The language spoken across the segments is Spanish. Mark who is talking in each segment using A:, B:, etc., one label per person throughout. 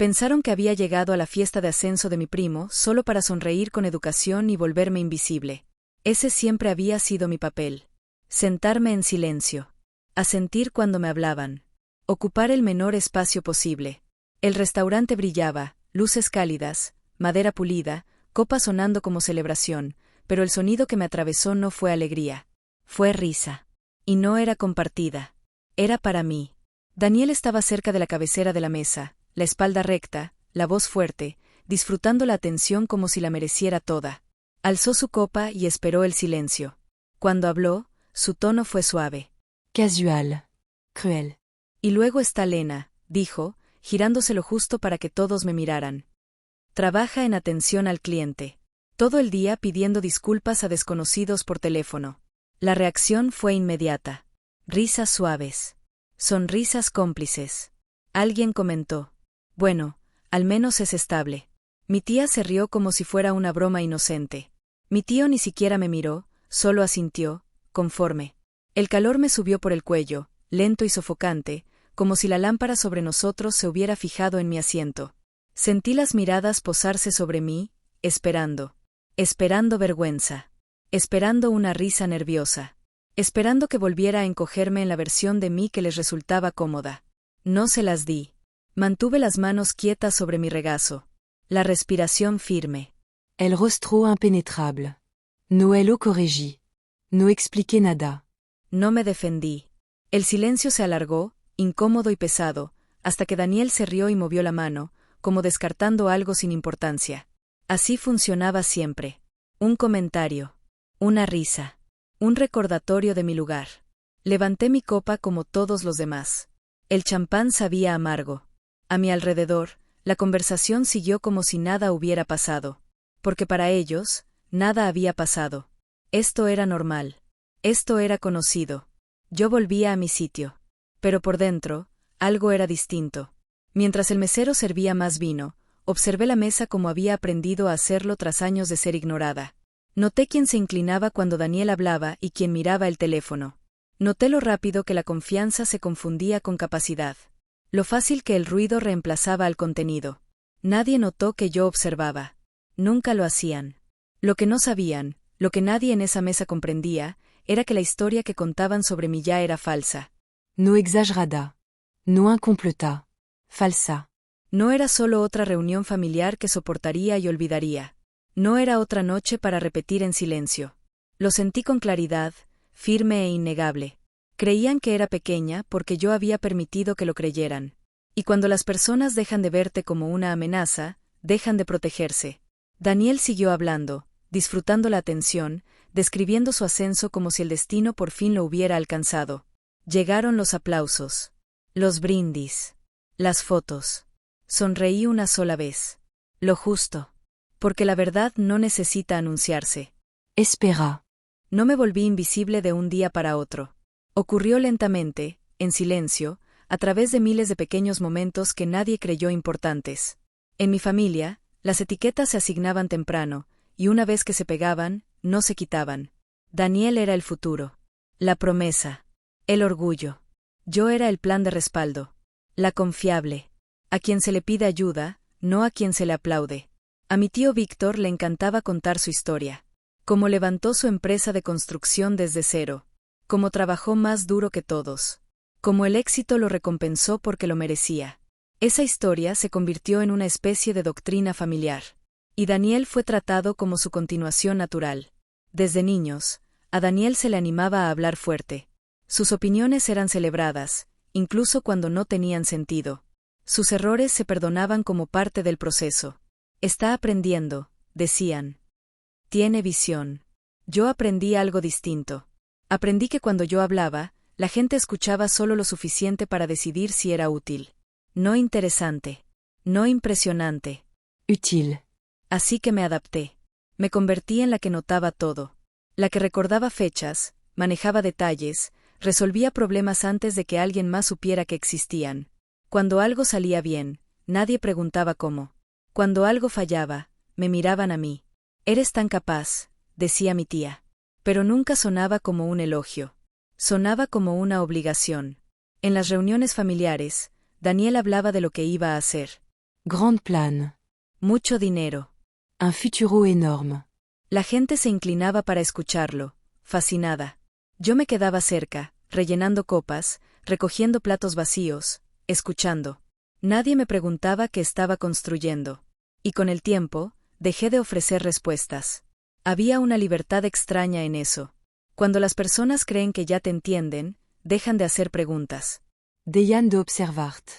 A: Pensaron que había llegado a la fiesta de ascenso de mi primo solo para sonreír con educación y volverme invisible. Ese siempre había sido mi papel. Sentarme en silencio. Asentir cuando me hablaban. Ocupar el menor espacio posible. El restaurante brillaba, luces cálidas, madera pulida, copas sonando como celebración, pero el sonido que me atravesó no fue alegría. Fue risa. Y no era compartida. Era para mí. Daniel estaba cerca de la cabecera de la mesa, la espalda recta, la voz fuerte, disfrutando la atención como si la mereciera toda. Alzó su copa y esperó el silencio. Cuando habló, su tono fue suave.
B: Casual. Cruel.
A: Y luego está Lena, dijo, girándose lo justo para que todos me miraran. Trabaja en atención al cliente. Todo el día pidiendo disculpas a desconocidos por teléfono. La reacción fue inmediata. Risas suaves. Sonrisas cómplices. Alguien comentó. Bueno, al menos es estable. Mi tía se rió como si fuera una broma inocente. Mi tío ni siquiera me miró, solo asintió, conforme. El calor me subió por el cuello, lento y sofocante, como si la lámpara sobre nosotros se hubiera fijado en mi asiento. Sentí las miradas posarse sobre mí, esperando. Esperando vergüenza. Esperando una risa nerviosa. Esperando que volviera a encogerme en la versión de mí que les resultaba cómoda. No se las di. Mantuve las manos quietas sobre mi regazo. La respiración firme.
B: El rostro impénétrable. No lo corregí. No expliqué nada.
A: No me defendí. El silencio se alargó, incómodo y pesado, hasta que Daniel se rió y movió la mano, como descartando algo sin importancia. Así funcionaba siempre. Un comentario. Una risa. Un recordatorio de mi lugar. Levanté mi copa como todos los demás. El champán sabía amargo. A mi alrededor, la conversación siguió como si nada hubiera pasado. Porque para ellos, nada había pasado. Esto era normal. Esto era conocido. Yo volvía a mi sitio. Pero por dentro, algo era distinto. Mientras el mesero servía más vino, observé la mesa como había aprendido a hacerlo tras años de ser ignorada. Noté quién se inclinaba cuando Daniel hablaba y quién miraba el teléfono. Noté lo rápido que la confianza se confundía con capacidad. Lo fácil que el ruido reemplazaba al contenido. Nadie notó que yo observaba. Nunca lo hacían. Lo que no sabían, lo que nadie en esa mesa comprendía, era que la historia que contaban sobre mí ya era falsa.
B: No exagerada. No incompleta. Falsa.
A: No era solo otra reunión familiar que soportaría y olvidaría. No era otra noche para repetir en silencio. Lo sentí con claridad, firme e innegable. Creían que era pequeña porque yo había permitido que lo creyeran. Y cuando las personas dejan de verte como una amenaza, dejan de protegerse. Daniel siguió hablando, disfrutando la atención, describiendo su ascenso como si el destino por fin lo hubiera alcanzado. Llegaron los aplausos. Los brindis. Las fotos. Sonreí una sola vez. Lo justo. Porque la verdad no necesita anunciarse.
B: Espera.
A: No me volví invisible de un día para otro. Ocurrió lentamente, en silencio, a través de miles de pequeños momentos que nadie creyó importantes. En mi familia, las etiquetas se asignaban temprano, y una vez que se pegaban, no se quitaban. Daniel era el futuro. La promesa. El orgullo. Yo era el plan de respaldo. La confiable. A quien se le pide ayuda, no a quien se le aplaude. A mi tío Víctor le encantaba contar su historia. Cómo levantó su empresa de construcción desde cero. Cómo trabajó más duro que todos. Cómo el éxito lo recompensó porque lo merecía. Esa historia se convirtió en una especie de doctrina familiar. Y Daniel fue tratado como su continuación natural. Desde niños, a Daniel se le animaba a hablar fuerte. Sus opiniones eran celebradas, incluso cuando no tenían sentido. Sus errores se perdonaban como parte del proceso. Está aprendiendo, decían. Tiene visión. Yo aprendí algo distinto. Aprendí que cuando yo hablaba, la gente escuchaba solo lo suficiente para decidir si era útil. No interesante. No impresionante.
B: Útil.
A: Así que me adapté. Me convertí en la que notaba todo. La que recordaba fechas, manejaba detalles, resolvía problemas antes de que alguien más supiera que existían. Cuando algo salía bien, nadie preguntaba cómo. Cuando algo fallaba, me miraban a mí. Eres tan capaz, decía mi tía. Pero nunca sonaba como un elogio. Sonaba como una obligación. En las reuniones familiares, Daniel hablaba de lo que iba a hacer.
B: Grande plane.
A: Mucho dinero.
B: Un futuro énorme.
A: La gente se inclinaba para escucharlo, fascinada. Yo me quedaba cerca, rellenando copas, recogiendo platos vacíos, escuchando. Nadie me preguntaba qué estaba construyendo. Y con el tiempo, dejé de ofrecer respuestas. Había una libertad extraña en eso. Cuando las personas creen que ya te entienden, dejan de hacer preguntas.
B: Dejan de observart.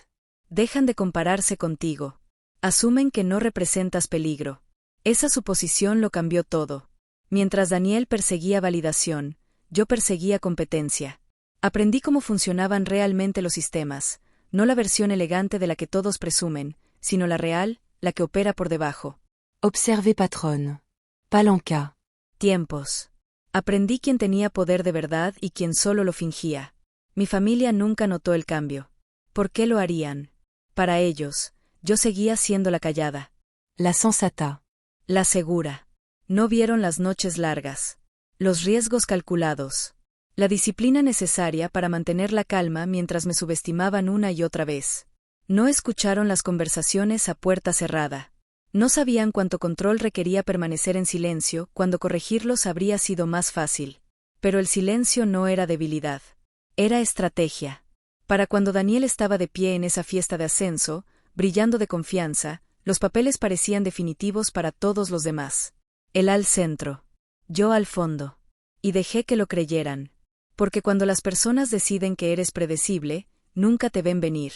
A: Dejan de compararse contigo. Asumen que no representas peligro. Esa suposición lo cambió todo. Mientras Daniel perseguía validación, yo perseguía competencia. Aprendí cómo funcionaban realmente los sistemas, no la versión elegante de la que todos presumen, sino la real, la que opera por debajo.
B: Observé patron. Palanca.
A: Tiempos. Aprendí quién tenía poder de verdad y quién solo lo fingía. Mi familia nunca notó el cambio. ¿Por qué lo harían? Para ellos, yo seguía siendo la callada.
B: La sensata.
A: La segura. No vieron las noches largas. Los riesgos calculados. La disciplina necesaria para mantener la calma mientras me subestimaban una y otra vez. No escucharon las conversaciones a puerta cerrada. No sabían cuánto control requería permanecer en silencio cuando corregirlos habría sido más fácil. Pero el silencio no era debilidad. Era estrategia. Para cuando Daniel estaba de pie en esa fiesta de ascenso, brillando de confianza, los papeles parecían definitivos para todos los demás. Él al centro. Yo al fondo. Y dejé que lo creyeran. Porque cuando las personas deciden que eres predecible, nunca te ven venir.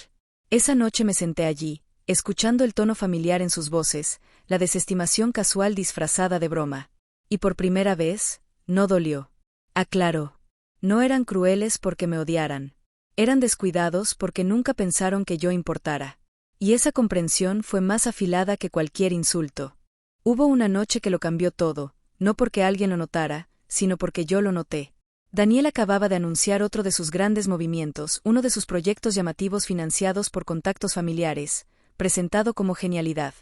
A: Esa noche me senté allí, escuchando el tono familiar en sus voces, la desestimación casual disfrazada de broma. Y por primera vez, no dolió. Aclaró. No eran crueles porque me odiaran. Eran descuidados porque nunca pensaron que yo importara. Y esa comprensión fue más afilada que cualquier insulto. Hubo una noche que lo cambió todo, no porque alguien lo notara, sino porque yo lo noté. Daniel acababa de anunciar otro de sus grandes movimientos, uno de sus proyectos llamativos financiados por contactos familiares, presentado como genialidad.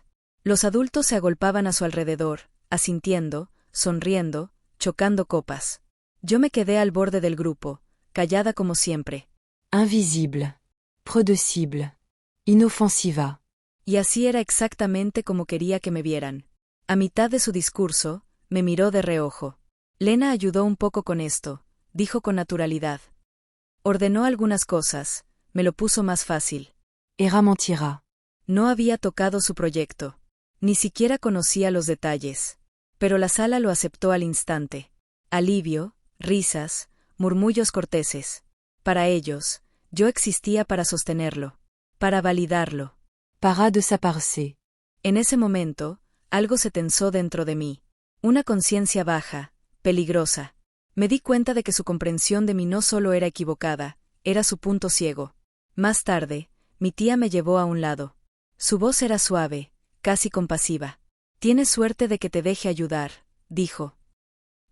A: Los adultos se agolpaban a su alrededor, asintiendo, sonriendo, chocando copas. Yo me quedé al borde del grupo, callada como siempre.
B: Invisible. Predecible. Inofensiva.
A: Y así era exactamente como quería que me vieran. A mitad de su discurso, me miró de reojo. Lena ayudó un poco con esto, dijo con naturalidad. Ordenó algunas cosas, me lo puso más fácil.
B: Era mentira.
A: No había tocado su proyecto. Ni siquiera conocía los detalles. Pero la sala lo aceptó al instante. Alivio, risas, murmullos corteses. Para ellos, yo existía para sostenerlo. Para validarlo.
B: Para desaparecer.
A: En ese momento, algo se tensó dentro de mí. Una conciencia baja, peligrosa. Me di cuenta de que su comprensión de mí no solo era equivocada, era su punto ciego. Más tarde, mi tía me llevó a un lado. Su voz era suave, casi compasiva. Tienes suerte de que te deje ayudar, dijo.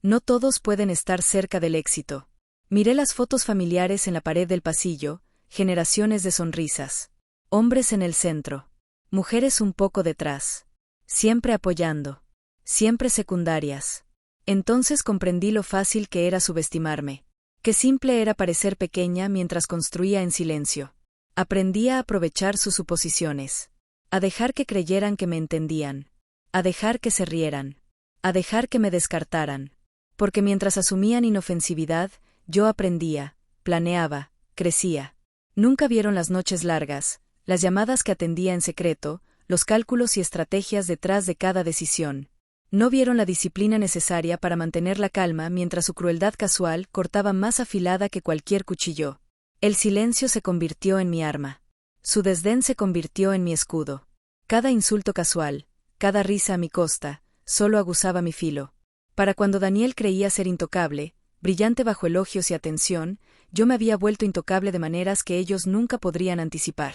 A: No todos pueden estar cerca del éxito. Miré las fotos familiares en la pared del pasillo, generaciones de sonrisas. Hombres en el centro. Mujeres un poco detrás. Siempre apoyando. Siempre secundarias. Entonces comprendí lo fácil que era subestimarme. Qué simple era parecer pequeña mientras construía en silencio. Aprendí a aprovechar sus suposiciones. A dejar que creyeran que me entendían. A dejar que se rieran. A dejar que me descartaran. Porque mientras asumían inofensividad, yo aprendía, planeaba, crecía. Nunca vieron las noches largas, las llamadas que atendía en secreto, los cálculos y estrategias detrás de cada decisión. No vieron la disciplina necesaria para mantener la calma mientras su crueldad casual cortaba más afilada que cualquier cuchillo. El silencio se convirtió en mi arma. Su desdén se convirtió en mi escudo. Cada insulto casual, cada risa a mi costa, solo aguzaba mi filo. Para cuando Daniel creía ser intocable, brillante bajo elogios y atención, yo me había vuelto intocable de maneras que ellos nunca podrían anticipar.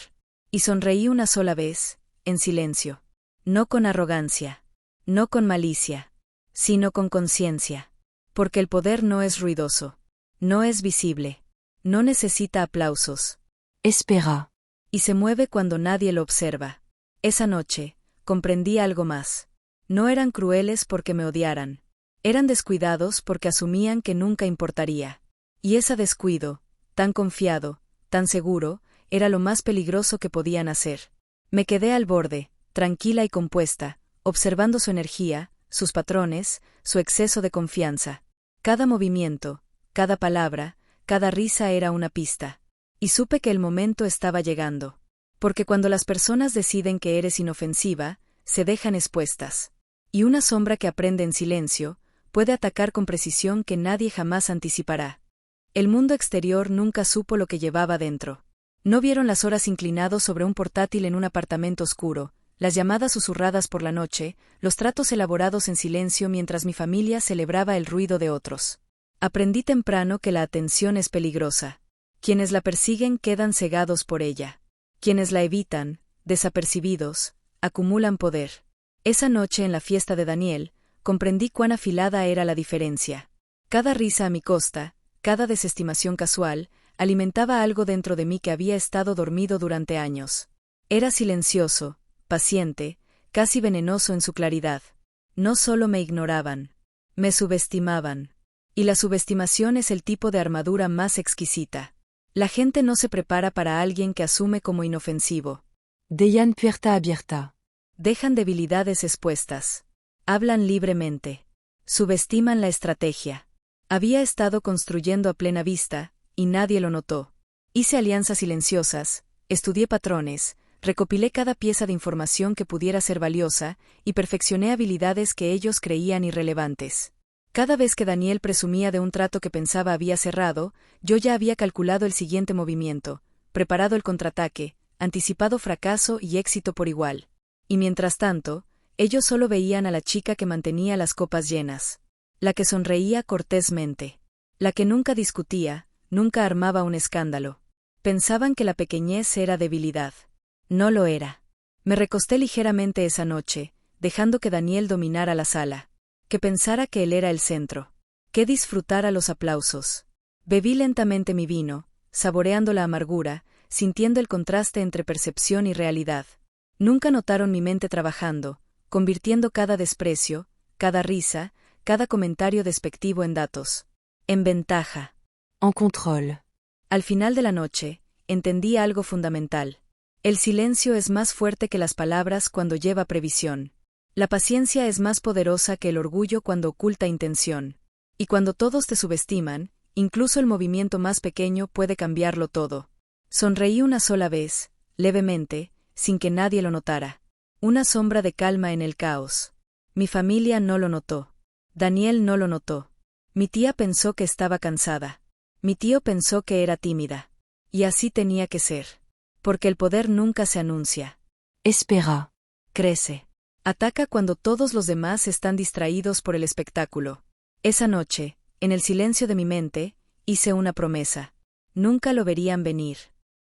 A: Y sonreí una sola vez, en silencio. No con arrogancia. No con malicia. Sino con conciencia. Porque el poder no es ruidoso. No es visible. No necesita aplausos.
B: Espera.
A: Y se mueve cuando nadie lo observa. Esa noche, comprendí algo más. No eran crueles porque me odiaran. Eran descuidados porque asumían que nunca importaría. Y ese descuido, tan confiado, tan seguro, era lo más peligroso que podían hacer. Me quedé al borde, tranquila y compuesta, observando su energía, sus patrones, su exceso de confianza. Cada movimiento, cada palabra, cada risa era una pista. Y supe que el momento estaba llegando. Porque cuando las personas deciden que eres inofensiva, se dejan expuestas. Y una sombra que aprende en silencio, puede atacar con precisión que nadie jamás anticipará. El mundo exterior nunca supo lo que llevaba dentro. No vieron las horas inclinados sobre un portátil en un apartamento oscuro, las llamadas susurradas por la noche, los tratos elaborados en silencio mientras mi familia celebraba el ruido de otros. Aprendí temprano que la atención es peligrosa. Quienes la persiguen quedan cegados por ella. Quienes la evitan, desapercibidos, acumulan poder. Esa noche en la fiesta de Daniel, comprendí cuán afilada era la diferencia. Cada risa a mi costa, cada desestimación casual, alimentaba algo dentro de mí que había estado dormido durante años. Era silencioso, paciente, casi venenoso en su claridad. No solo me ignoraban, me subestimaban. Y la subestimación es el tipo de armadura más exquisita. La gente no se prepara para alguien que asume como inofensivo.
B: Dejan puerta abierta.
A: Dejan debilidades expuestas. Hablan libremente. Subestiman la estrategia. Había estado construyendo a plena vista, y nadie lo notó. Hice alianzas silenciosas, estudié patrones, recopilé cada pieza de información que pudiera ser valiosa, y perfeccioné habilidades que ellos creían irrelevantes. Cada vez que Daniel presumía de un trato que pensaba había cerrado, yo ya había calculado el siguiente movimiento, preparado el contraataque, anticipado fracaso y éxito por igual. Y mientras tanto, ellos solo veían a la chica que mantenía las copas llenas. La que sonreía cortésmente. La que nunca discutía, nunca armaba un escándalo. Pensaban que la pequeñez era debilidad. No lo era. Me recosté ligeramente esa noche, dejando que Daniel dominara la sala. Que pensara que él era el centro. Que disfrutara los aplausos. Bebí lentamente mi vino, saboreando la amargura, sintiendo el contraste entre percepción y realidad. Nunca notaron mi mente trabajando, convirtiendo cada desprecio, cada risa, cada comentario despectivo en datos. En ventaja.
B: En contrôle.
A: Al final de la noche, entendí algo fundamental. El silencio es más fuerte que las palabras cuando lleva previsión. La paciencia es más poderosa que el orgullo cuando oculta intención. Y cuando todos te subestiman, incluso el movimiento más pequeño puede cambiarlo todo. Sonreí una sola vez, levemente, sin que nadie lo notara. Una sombra de calma en el caos. Mi familia no lo notó. Daniel no lo notó. Mi tía pensó que estaba cansada. Mi tío pensó que era tímida. Y así tenía que ser. Porque el poder nunca se anuncia.
B: Espera.
A: Crece. Ataca cuando todos los demás están distraídos por el espectáculo. Esa noche, en el silencio de mi mente, hice una promesa. Nunca lo verían venir.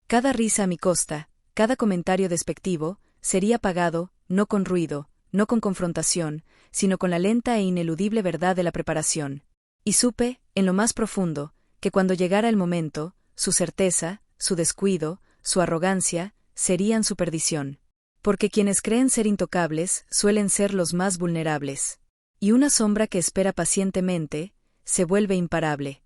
A: Cada risa a mi costa, cada comentario despectivo, sería pagado, no con ruido, no con confrontación, sino con la lenta e ineludible verdad de la preparación. Y supe, en lo más profundo, que cuando llegara el momento, su certeza, su descuido, su arrogancia, serían su perdición. Porque quienes creen ser intocables suelen ser los más vulnerables. Y una sombra que espera pacientemente, se vuelve imparable.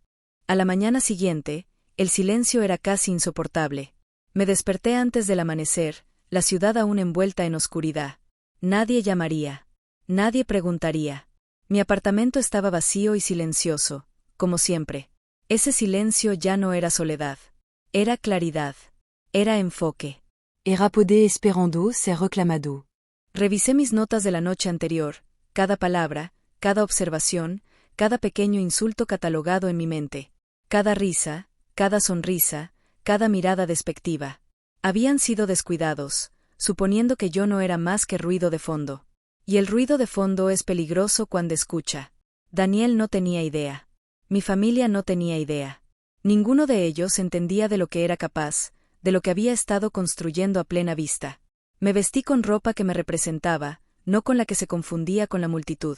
A: A la mañana siguiente, el silencio era casi insoportable. Me desperté antes del amanecer, la ciudad aún envuelta en oscuridad. Nadie llamaría. Nadie preguntaría. Mi apartamento estaba vacío y silencioso, como siempre. Ese silencio ya no era soledad. Era claridad. Era enfoque.
B: Érapodé esperando ser reclamado.
A: Revisé mis notas de la noche anterior, cada palabra, cada observación, cada pequeño insulto catalogado en mi mente. Cada risa, cada sonrisa, cada mirada despectiva. Habían sido descuidados, suponiendo que yo no era más que ruido de fondo. Y el ruido de fondo es peligroso cuando escucha. Daniel no tenía idea. Mi familia no tenía idea. Ninguno de ellos entendía de lo que era capaz, de lo que había estado construyendo a plena vista. Me vestí con ropa que me representaba, no con la que se confundía con la multitud.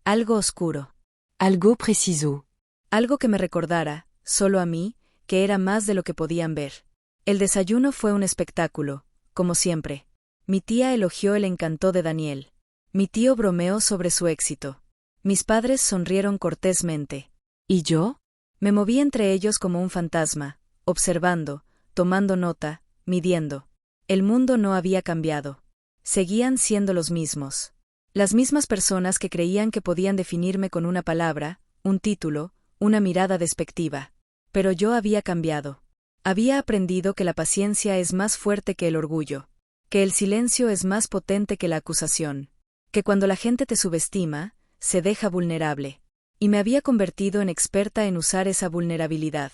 A: Algo oscuro.
B: Algo preciso.
A: Algo que me recordara, solo a mí, que era más de lo que podían ver. El desayuno fue un espectáculo, como siempre. Mi tía elogió el encanto de Daniel. Mi tío bromeó sobre su éxito. Mis padres sonrieron cortésmente.
B: ¿Y yo?
A: Me moví entre ellos como un fantasma, observando, tomando nota, midiendo. El mundo no había cambiado. Seguían siendo los mismos. Las mismas personas que creían que podían definirme con una palabra, un título, una mirada despectiva. Pero yo había cambiado. Había aprendido que la paciencia es más fuerte que el orgullo, que el silencio es más potente que la acusación, que cuando la gente te subestima, se deja vulnerable. Y me había convertido en experta en usar esa vulnerabilidad.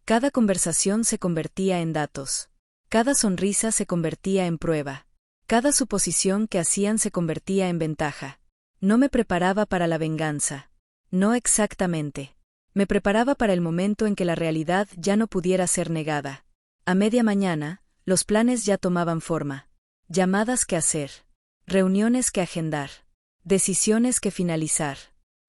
A: Cada conversación se convertía en datos. Cada sonrisa se convertía en prueba. Cada suposición que hacían se convertía en ventaja. No me preparaba para la venganza. No exactamente. Me preparaba para el momento en que la realidad ya no pudiera ser negada. A media mañana, los planes ya tomaban forma. Llamadas que hacer. Reuniones que agendar. Decisiones que finalizar.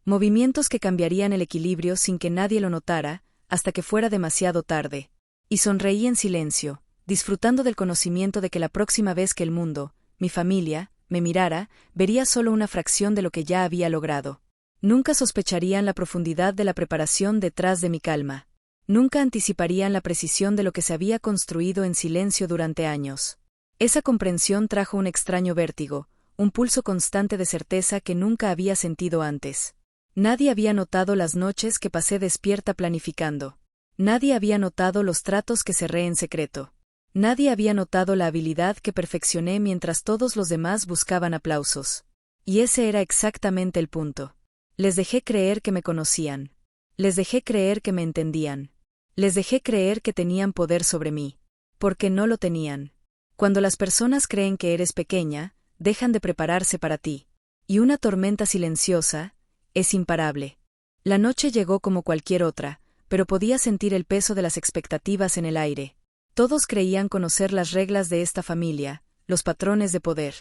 A: Movimientos que cambiarían el equilibrio sin que nadie lo notara, hasta que fuera demasiado tarde. Y sonreí en silencio, disfrutando del conocimiento de que la próxima vez que el mundo, mi familia, me mirara, vería solo una fracción de lo que ya había logrado. Nunca sospecharían la profundidad de la preparación detrás de mi calma. Nunca anticiparían la precisión de lo que se había construido en silencio durante años. Esa comprensión trajo un extraño vértigo, un pulso constante de certeza que nunca había sentido antes. Nadie había notado las noches que pasé despierta planificando. Nadie había notado los tratos que cerré en secreto. Nadie había notado la habilidad que perfeccioné mientras todos los demás buscaban aplausos. Y ese era exactamente el punto. Les dejé creer que me conocían. Les dejé creer que me entendían. Les dejé creer que tenían poder sobre mí. Porque no lo tenían. Cuando las personas creen que eres pequeña, dejan de prepararse para ti. Y una tormenta silenciosa es imparable. La noche llegó como cualquier otra, pero podía sentir el peso de las expectativas en el aire. Todos creían conocer las reglas de esta familia, los patrones de poder.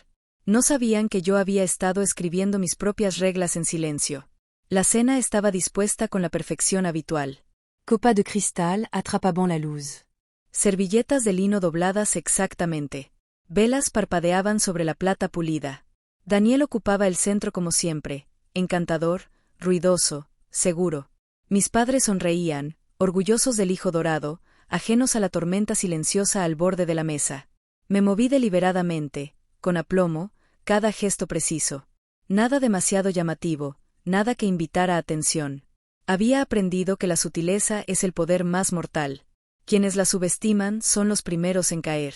A: No sabían que yo había estado escribiendo mis propias reglas en silencio. La cena estaba dispuesta con la perfección habitual.
B: Copa de cristal atrapant la luz.
A: Servilletas de lino dobladas exactamente. Velas parpadeaban sobre la plata pulida. Daniel ocupaba el centro como siempre, encantador, ruidoso, seguro. Mis padres sonreían, orgullosos del hijo dorado, ajenos a la tormenta silenciosa al borde de la mesa. Me moví deliberadamente, con aplomo, cada gesto preciso. Nada demasiado llamativo, nada que invitara atención. Había aprendido que la sutileza es el poder más mortal. Quienes la subestiman son los primeros en caer.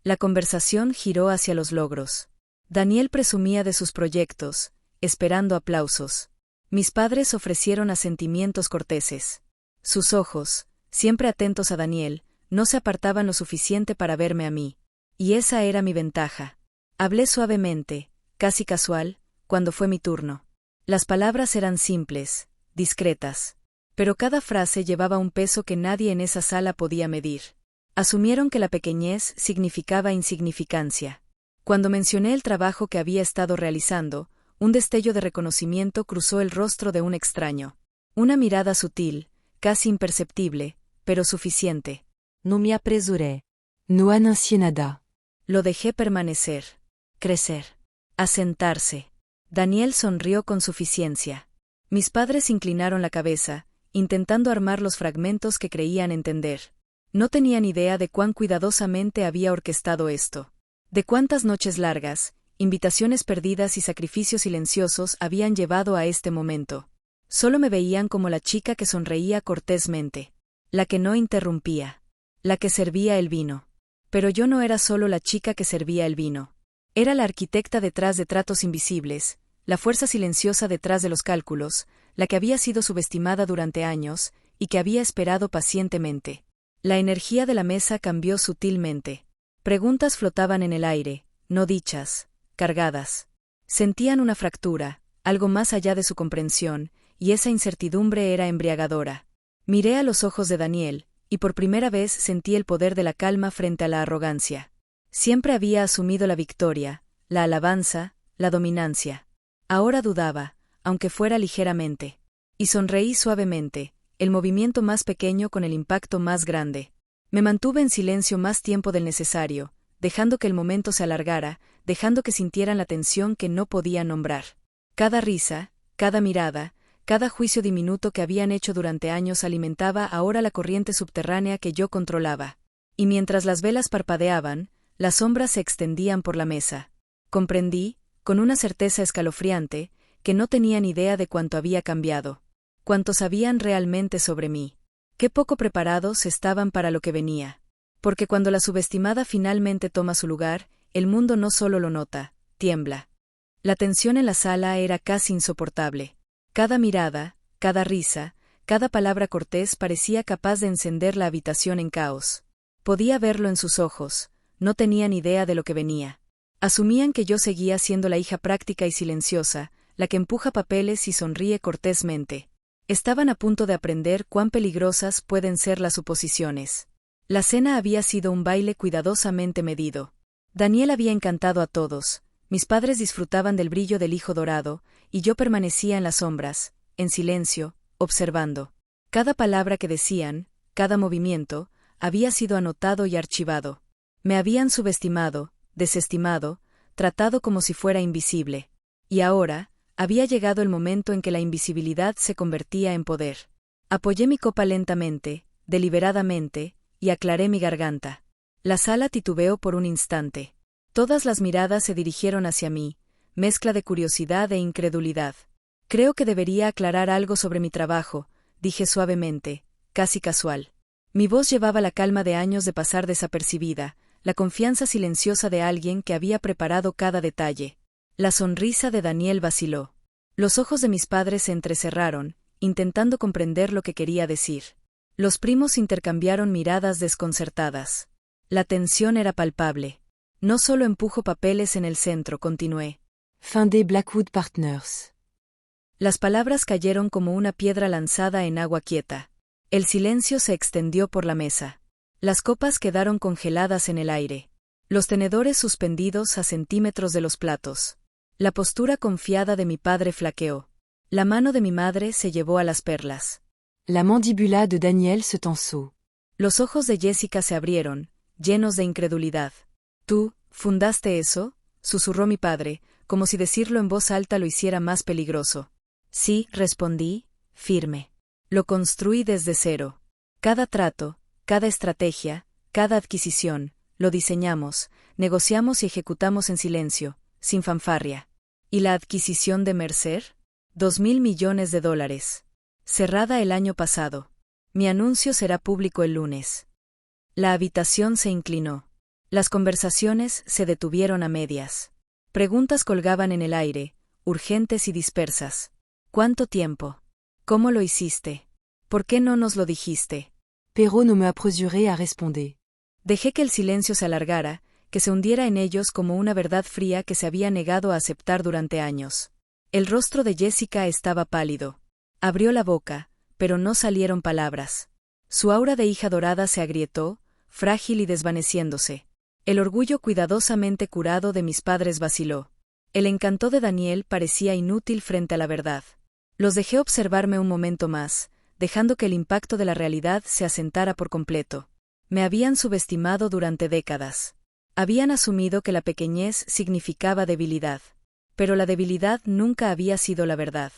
A: La conversación giró hacia los logros. Daniel presumía de sus proyectos, esperando aplausos. Mis padres ofrecieron asentimientos corteses. Sus ojos, siempre atentos a Daniel, no se apartaban lo suficiente para verme a mí. Y esa era mi ventaja. Hablé suavemente, casi casual, cuando fue mi turno. Las palabras eran simples, discretas. Pero cada frase llevaba un peso que nadie en esa sala podía medir. Asumieron que la pequeñez significaba insignificancia. Cuando mencioné el trabajo que había estado realizando, un destello de reconocimiento cruzó el rostro de un extraño. Una mirada sutil, casi imperceptible, pero suficiente.
B: No me apresuré. No anuncié nada.
A: Lo dejé permanecer. Crecer. Asentarse. Daniel sonrió con suficiencia. Mis padres inclinaron la cabeza, intentando armar los fragmentos que creían entender. No tenían idea de cuán cuidadosamente había orquestado esto. De cuántas noches largas, invitaciones perdidas y sacrificios silenciosos habían llevado a este momento. Solo me veían como la chica que sonreía cortésmente. La que no interrumpía. La que servía el vino. Pero yo no era solo la chica que servía el vino. Era la arquitecta detrás de tratos invisibles, la fuerza silenciosa detrás de los cálculos, la que había sido subestimada durante años, y que había esperado pacientemente. La energía de la mesa cambió sutilmente. Preguntas flotaban en el aire, no dichas, cargadas. Sentían una fractura, algo más allá de su comprensión, y esa incertidumbre era embriagadora. Miré a los ojos de Daniel, y por primera vez sentí el poder de la calma frente a la arrogancia. Siempre había asumido la victoria, la alabanza, la dominancia. Ahora dudaba, aunque fuera ligeramente. Y sonreí suavemente, el movimiento más pequeño con el impacto más grande. Me mantuve en silencio más tiempo del necesario, dejando que el momento se alargara, dejando que sintieran la tensión que no podía nombrar. Cada risa, cada mirada, cada juicio diminuto que habían hecho durante años alimentaba ahora la corriente subterránea que yo controlaba. Y mientras las velas parpadeaban, Las sombras se extendían por la mesa. Comprendí, con una certeza escalofriante, que no tenían idea de cuánto había cambiado. Cuánto sabían realmente sobre mí. Qué poco preparados estaban para lo que venía. Porque cuando la subestimada finalmente toma su lugar, el mundo no solo lo nota, tiembla. La tensión en la sala era casi insoportable. Cada mirada, cada risa, cada palabra cortés parecía capaz de encender la habitación en caos. Podía verlo en sus ojos, no tenían idea de lo que venía. Asumían que yo seguía siendo la hija práctica y silenciosa, la que empuja papeles y sonríe cortésmente. Estaban a punto de aprender cuán peligrosas pueden ser las suposiciones. La cena había sido un baile cuidadosamente medido. Daniel había encantado a todos, mis padres disfrutaban del brillo del hijo dorado, y yo permanecía en las sombras, en silencio, observando. Cada palabra que decían, cada movimiento, había sido anotado y archivado. Me habían subestimado, desestimado, tratado como si fuera invisible. Y ahora, había llegado el momento en que la invisibilidad se convertía en poder. Apoyé mi copa lentamente, deliberadamente, y aclaré mi garganta. La sala titubeó por un instante. Todas las miradas se dirigieron hacia mí, mezcla de curiosidad e incredulidad. Creo que debería aclarar algo sobre mi trabajo, dije suavemente, casi casual. Mi voz llevaba la calma de años de pasar desapercibida, la confianza silenciosa de alguien que había preparado cada detalle. La sonrisa de Daniel vaciló. Los ojos de mis padres se entrecerraron, intentando comprender lo que quería decir. Los primos intercambiaron miradas desconcertadas. La tensión era palpable. No solo empujo papeles en el centro, continué.
B: Fin des Blackwood Partners.
A: Las palabras cayeron como una piedra lanzada en agua quieta. El silencio se extendió por la mesa. Las copas quedaron congeladas en el aire. Los tenedores suspendidos a centímetros de los platos. La postura confiada de mi padre flaqueó. La mano de mi madre se llevó a las perlas.
B: La mandíbula de Daniel se tensó.
A: Los ojos de Jessica se abrieron, llenos de incredulidad. ¿Tú, fundaste eso?, susurró mi padre, como si decirlo en voz alta lo hiciera más peligroso. Sí, respondí, firme. Lo construí desde cero. Cada trato, cada estrategia, cada adquisición, lo diseñamos, negociamos y ejecutamos en silencio, sin fanfarria. ¿Y la adquisición de Mercer? $2.000 millones. Cerrada el año pasado. Mi anuncio será público el lunes. La habitación se inclinó. Las conversaciones se detuvieron a medias. Preguntas colgaban en el aire, urgentes y dispersas. ¿Cuánto tiempo? ¿Cómo lo hiciste? ¿Por qué no nos lo dijiste?
B: Pero no me apresuré a responder.
A: Dejé que el silencio se alargara, que se hundiera en ellos como una verdad fría que se había negado a aceptar durante años. El rostro de Jessica estaba pálido. Abrió la boca, pero no salieron palabras. Su aura de hija dorada se agrietó, frágil y desvaneciéndose. El orgullo cuidadosamente curado de mis padres vaciló. El encanto de Daniel parecía inútil frente a la verdad. Los dejé observarme un momento más, dejando que el impacto de la realidad se asentara por completo. Me habían subestimado durante décadas. Habían asumido que la pequeñez significaba debilidad. Pero la debilidad nunca había sido la verdad.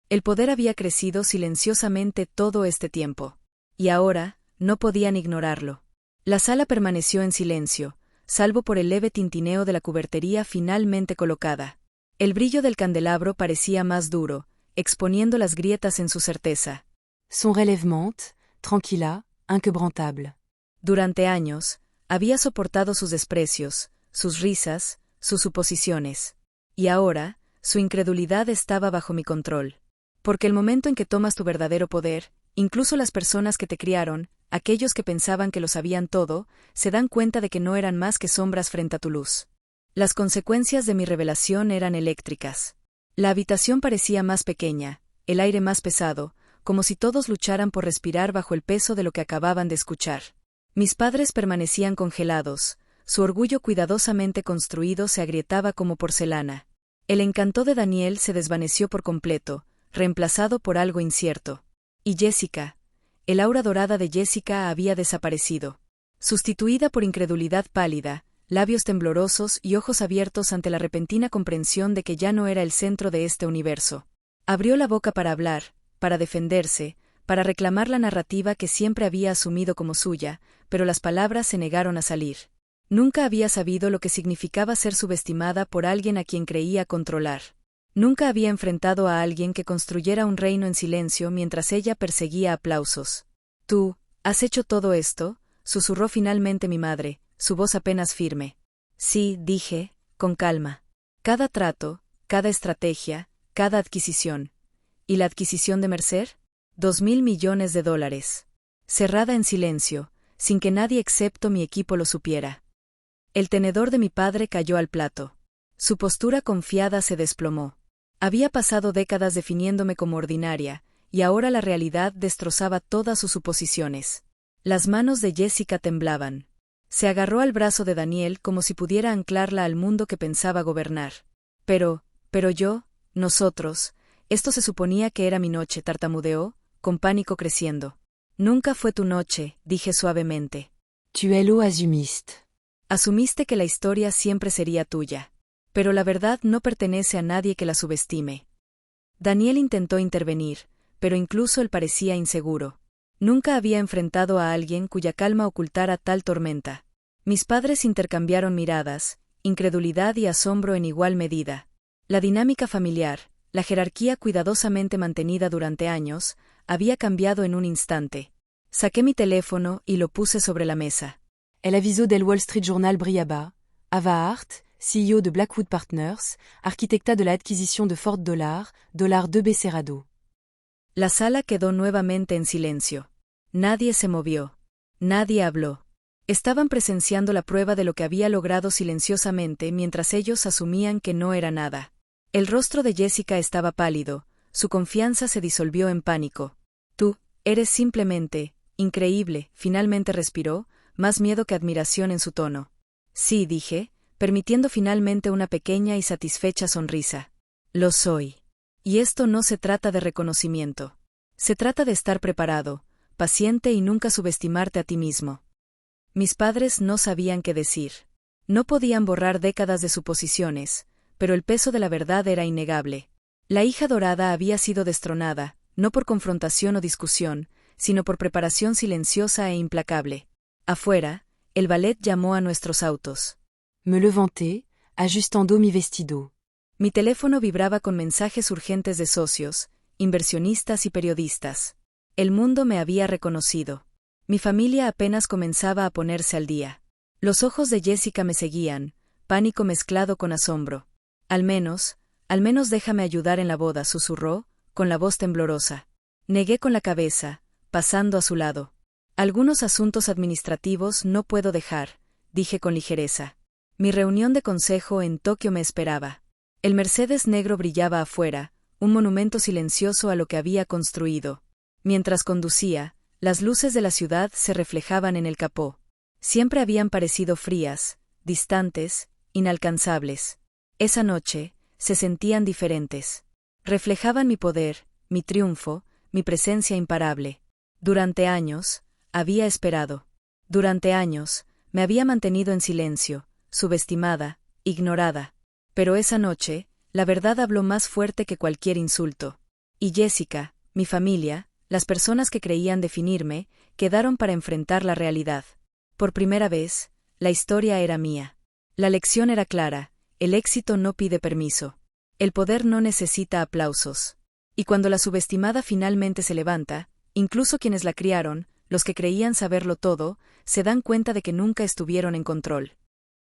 A: El poder había crecido silenciosamente todo este tiempo. Y ahora, no podían ignorarlo. La sala permaneció en silencio, salvo por el leve tintineo de la cubertería finalmente colocada. El brillo del candelabro parecía más duro, exponiendo las grietas en su certeza.
B: Son relèvement, tranquilla, inquebrantable.
A: Durante años, había soportado sus desprecios, sus risas, sus suposiciones. Y ahora, su incredulidad estaba bajo mi control. Porque el momento en que tomas tu verdadero poder, incluso las personas que te criaron, aquellos que pensaban que lo sabían todo, se dan cuenta de que no eran más que sombras frente a tu luz. Las consecuencias de mi revelación eran eléctricas. La habitación parecía más pequeña, el aire más pesado, como si todos lucharan por respirar bajo el peso de lo que acababan de escuchar. Mis padres permanecían congelados, su orgullo cuidadosamente construido se agrietaba como porcelana. El encanto de Daniel se desvaneció por completo, reemplazado por algo incierto. Y Jessica, el aura dorada de Jessica había desaparecido. Sustituida por incredulidad pálida, labios temblorosos y ojos abiertos ante la repentina comprensión de que ya no era el centro de este universo. Abrió la boca para hablar, para defenderse, para reclamar la narrativa que siempre había asumido como suya, pero las palabras se negaron a salir. Nunca había sabido lo que significaba ser subestimada por alguien a quien creía controlar. Nunca había enfrentado a alguien que construyera un reino en silencio mientras ella perseguía aplausos. «Tú, ¿has hecho todo esto?», susurró finalmente mi madre, su voz apenas firme. «Sí», dije, con calma. «Cada trato, cada estrategia, cada adquisición». ¿Y la adquisición de Mercer? $2.000 millones. Cerrada en silencio, sin que nadie excepto mi equipo lo supiera. El tenedor de mi padre cayó al plato. Su postura confiada se desplomó. Había pasado décadas definiéndome como ordinaria, y ahora la realidad destrozaba todas sus suposiciones. Las manos de Jessica temblaban. Se agarró al brazo de Daniel como si pudiera anclarla al mundo que pensaba gobernar. Pero yo, nosotros, esto se suponía que era mi noche, tartamudeó, con pánico creciendo. «Nunca fue tu noche», dije suavemente.
B: Tu es lo asumiste.
A: Asumiste que la historia siempre sería tuya. Pero la verdad no pertenece a nadie que la subestime. Daniel intentó intervenir, pero incluso él parecía inseguro. Nunca había enfrentado a alguien cuya calma ocultara tal tormenta. Mis padres intercambiaron miradas, incredulidad y asombro en igual medida. La dinámica familiar, la jerarquía cuidadosamente mantenida durante años, había cambiado en un instante. Saqué mi teléfono y lo puse sobre la mesa.
B: El aviso del Wall Street Journal brillaba. Ava Hart, CEO de Blackwood Partners, arquitecta de la adquisición de Ford $2 Becerrado.
A: La sala quedó nuevamente en silencio. Nadie se movió. Nadie habló. Estaban presenciando la prueba de lo que había logrado silenciosamente mientras ellos asumían que no era nada. El rostro de Jessica estaba pálido, su confianza se disolvió en pánico. «Tú, eres simplemente, increíble», finalmente respiró, más miedo que admiración en su tono. «Sí», dije, permitiendo finalmente una pequeña y satisfecha sonrisa. «Lo soy. Y esto no se trata de reconocimiento. Se trata de estar preparado, paciente y nunca subestimarte a ti mismo». Mis padres no sabían qué decir. No podían borrar décadas de suposiciones, pero el peso de la verdad era innegable. La hija dorada había sido destronada, no por confrontación o discusión, sino por preparación silenciosa e implacable. Afuera, el ballet llamó a nuestros autos.
B: Me levanté, ajustando mi vestido.
A: Mi teléfono vibraba con mensajes urgentes de socios, inversionistas y periodistas. El mundo me había reconocido. Mi familia apenas comenzaba a ponerse al día. Los ojos de Jessica me seguían, pánico mezclado con asombro. Al menos déjame ayudar en la boda», susurró, con la voz temblorosa. Negué con la cabeza, pasando a su lado. «Algunos asuntos administrativos no puedo dejar», dije con ligereza. Mi reunión de consejo en Tokio me esperaba. El Mercedes negro brillaba afuera, un monumento silencioso a lo que había construido. Mientras conducía, las luces de la ciudad se reflejaban en el capó. Siempre habían parecido frías, distantes, inalcanzables. Esa noche, se sentían diferentes. Reflejaban mi poder, mi triunfo, mi presencia imparable. Durante años, había esperado. Durante años, me había mantenido en silencio, subestimada, ignorada. Pero esa noche, la verdad habló más fuerte que cualquier insulto. Y Jessica, mi familia, las personas que creían definirme, quedaron para enfrentar la realidad. Por primera vez, la historia era mía. La lección era clara, el éxito no pide permiso. El poder no necesita aplausos. Y cuando la subestimada finalmente se levanta, incluso quienes la criaron, los que creían saberlo todo, se dan cuenta de que nunca estuvieron en control.